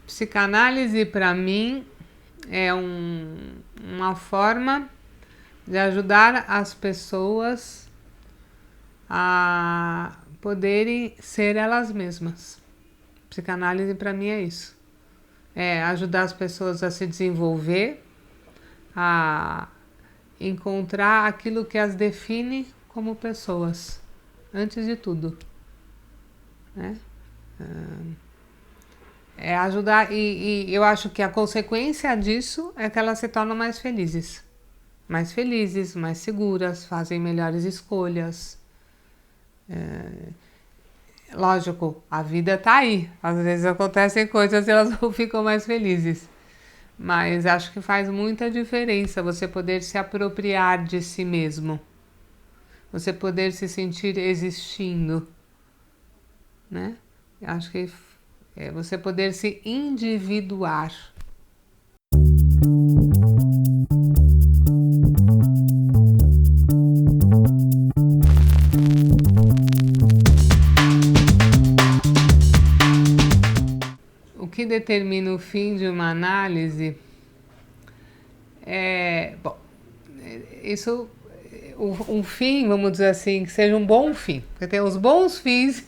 Psicanálise, para mim, é uma forma de ajudar as pessoas a poderem ser elas mesmas. Psicanálise, para mim, é isso. É ajudar as pessoas a se desenvolver, a encontrar aquilo que as define como pessoas, antes de tudo, né? É ajudar, e eu acho que a consequência disso é que elas se tornam mais felizes, mais seguras, fazem melhores escolhas. Lógico, a vida tá aí, às vezes acontecem coisas e elas não ficam mais felizes, mas acho que faz muita diferença você poder se apropriar de si mesmo, você poder se sentir existindo, né? Acho que é você poder se individuar. O que determina o fim de uma análise bom, isso, um fim, vamos dizer assim, que seja um bom fim, porque tem os bons fins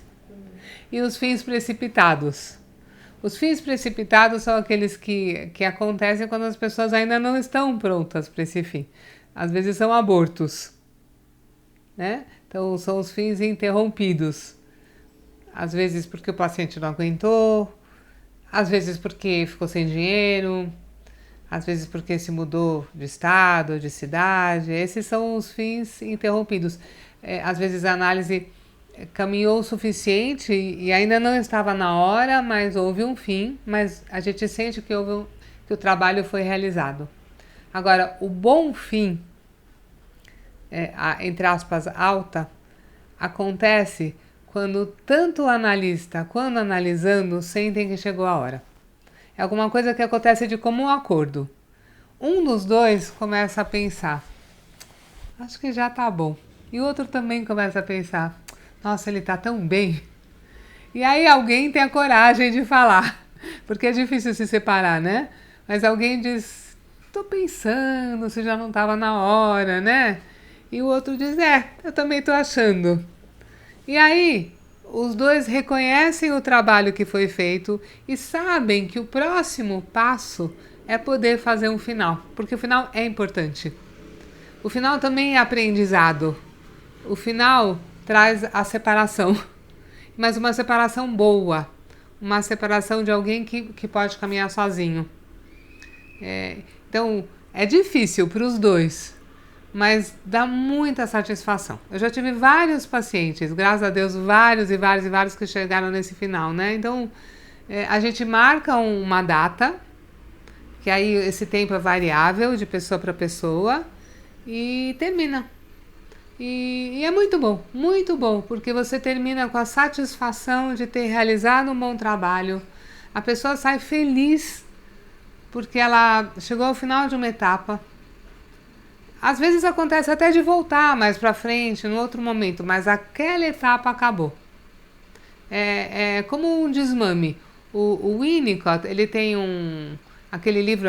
e os fins precipitados. Os fins precipitados são aqueles que acontecem quando as pessoas ainda não estão prontas para esse fim. Às vezes são abortos, né? Então são os fins interrompidos. Às vezes porque o paciente não aguentou, às vezes porque ficou sem dinheiro, às vezes porque se mudou de estado, de cidade. Esses são os fins interrompidos. Às vezes a análise caminhou o suficiente e ainda não estava na hora, mas houve um fim, mas a gente sente que que o trabalho foi realizado. Agora, o bom fim, entre aspas, alta, acontece quando tanto o analista quanto o analisando sentem que chegou a hora. É alguma coisa que acontece de comum acordo. Um dos dois começa a pensar, acho que já tá bom. E o outro também começa a pensar, nossa, ele tá tão bem. E aí alguém tem a coragem de falar, porque é difícil se separar, né? Mas alguém diz, tô pensando se já não tava na hora, né? E o outro diz, eu também tô achando. E aí, os dois reconhecem o trabalho que foi feito e sabem que o próximo passo é poder fazer um final, porque o final é importante. O final também é aprendizado. O final traz a separação, mas uma separação boa, uma separação de alguém que pode caminhar sozinho. Então, é difícil para os dois, mas dá muita satisfação. Eu já tive vários pacientes, graças a Deus, vários e vários e vários que chegaram nesse final, né? Então, a gente marca uma data, que aí esse tempo é variável de pessoa para pessoa, e termina. E é muito bom, porque você termina com a satisfação de ter realizado um bom trabalho. A pessoa sai feliz porque ela chegou ao final de uma etapa. Às vezes acontece até de voltar mais para frente, no outro momento, mas aquela etapa acabou. É como um desmame. O Winnicott, ele tem aquele livro,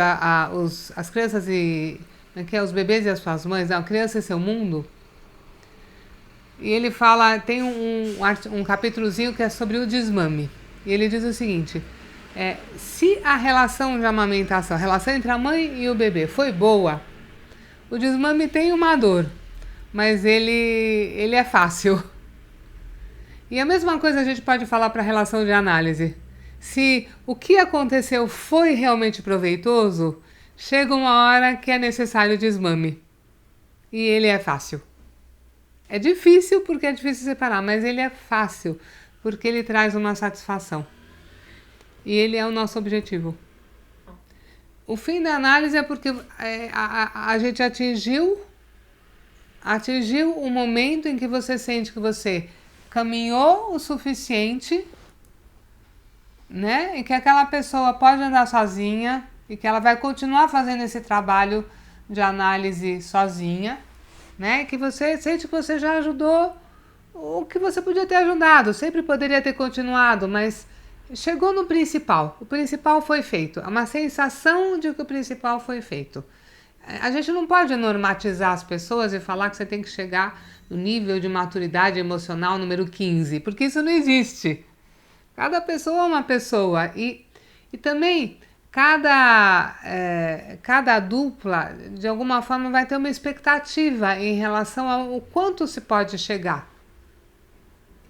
As Crianças e... que é Os Bebês e as Suas Mães, A Criança e Seu Mundo. E ele fala, tem um capítulozinho que é sobre o desmame. E ele diz o seguinte, se a relação de amamentação, a relação entre a mãe e o bebê foi boa, o desmame tem uma dor, mas ele é fácil. E a mesma coisa a gente pode falar para a relação de análise. Se o que aconteceu foi realmente proveitoso, chega uma hora que é necessário o desmame. E ele é fácil. É difícil porque é difícil separar, mas ele é fácil porque ele traz uma satisfação. E ele é o nosso objetivo. O fim da análise é porque a gente atingiu o momento em que você sente que você caminhou o suficiente, né? E que aquela pessoa pode andar sozinha e que ela vai continuar fazendo esse trabalho de análise sozinha, né? Que você sente que você já ajudou o que você podia ter ajudado, sempre poderia ter continuado, mas chegou no principal, o principal foi feito, é uma sensação de que o principal foi feito. A gente não pode normatizar as pessoas e falar que você tem que chegar no nível de maturidade emocional número 15, porque isso não existe. Cada pessoa é uma pessoa e também cada dupla, de alguma forma, vai ter uma expectativa em relação ao quanto se pode chegar.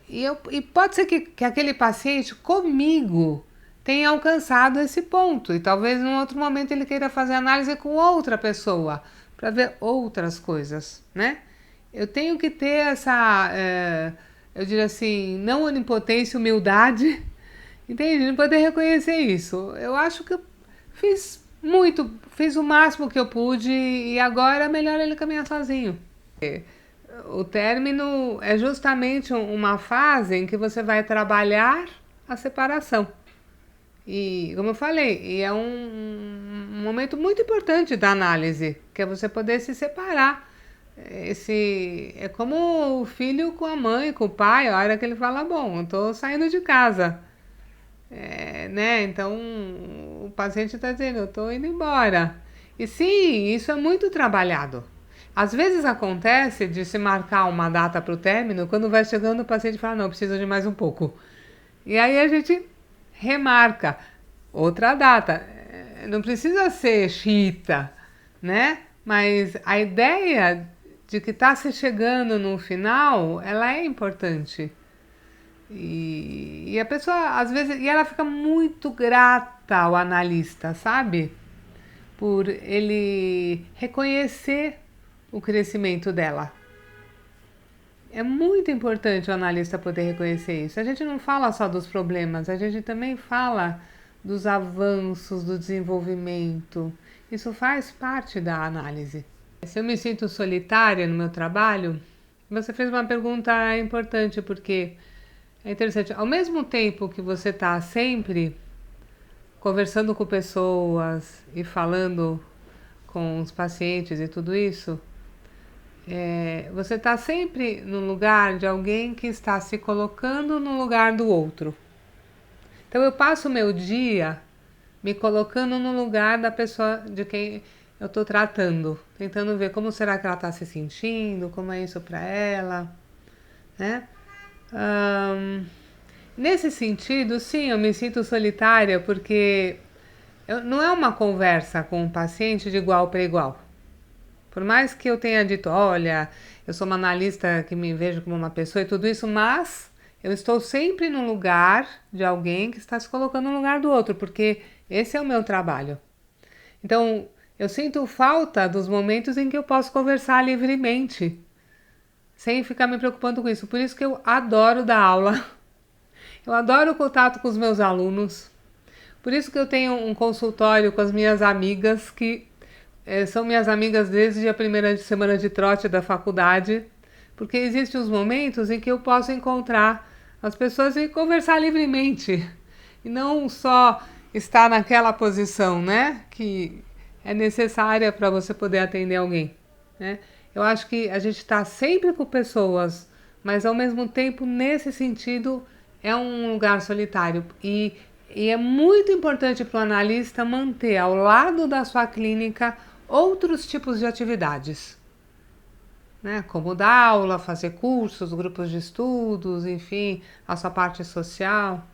E pode ser que aquele paciente comigo tenha alcançado esse ponto e talvez em outro momento ele queira fazer análise com outra pessoa para ver outras coisas, né? Eu tenho que ter essa, eu diria assim, não onipotência, humildade, entende? De poder reconhecer isso. Eu acho que eu fiz o máximo que eu pude e agora é melhor ele caminhar sozinho. O término é justamente uma fase em que você vai trabalhar a separação. E, como eu falei, é um momento muito importante da análise, que é você poder se separar. É como o filho com a mãe, com o pai, a hora que ele fala, bom, eu tô saindo de casa. Né? Então, o paciente está dizendo, eu tô indo embora. E sim, isso é muito trabalhado. Às vezes acontece de se marcar uma data para o término, quando vai chegando o paciente fala, não, precisa de mais um pouco. E aí a gente remarca outra data. Não precisa ser chita, né? Mas a ideia de que está se chegando no final, ela é importante. E a pessoa, às vezes, e ela fica muito grata ao analista, sabe? Por ele reconhecer o crescimento dela. É muito importante o analista poder reconhecer isso. A gente não fala só dos problemas, a gente também fala dos avanços, do desenvolvimento. Isso faz parte da análise. Se eu me sinto solitária no meu trabalho, você fez uma pergunta importante, porque é interessante. Ao mesmo tempo que você está sempre conversando com pessoas e falando com os pacientes e tudo isso, você está sempre no lugar de alguém que está se colocando no lugar do outro. Então eu passo o meu dia me colocando no lugar da pessoa de quem eu estou tratando, tentando ver como será que ela está se sentindo, como é isso para ela, né? Nesse sentido, sim, eu me sinto solitária porque não é uma conversa com o paciente de igual para igual. Por mais que eu tenha dito, olha, eu sou uma analista que me vejo como uma pessoa e tudo isso, mas eu estou sempre no lugar de alguém que está se colocando no lugar do outro, porque esse é o meu trabalho. Então, eu sinto falta dos momentos em que eu posso conversar livremente, sem ficar me preocupando com isso. Por isso que eu adoro dar aula. Eu adoro o contato com os meus alunos. Por isso que eu tenho um consultório com as minhas amigas, que são minhas amigas desde a primeira semana de trote da faculdade, porque existem os momentos em que eu posso encontrar as pessoas e conversar livremente, e não só estar naquela posição, né, que é necessária para você poder atender alguém, né? Eu acho que a gente está sempre com pessoas, mas ao mesmo tempo, nesse sentido, é um lugar solitário. E é muito importante para o analista manter ao lado da sua clínica outros tipos de atividades, né? Como dar aula, fazer cursos, grupos de estudos, enfim, a sua parte social.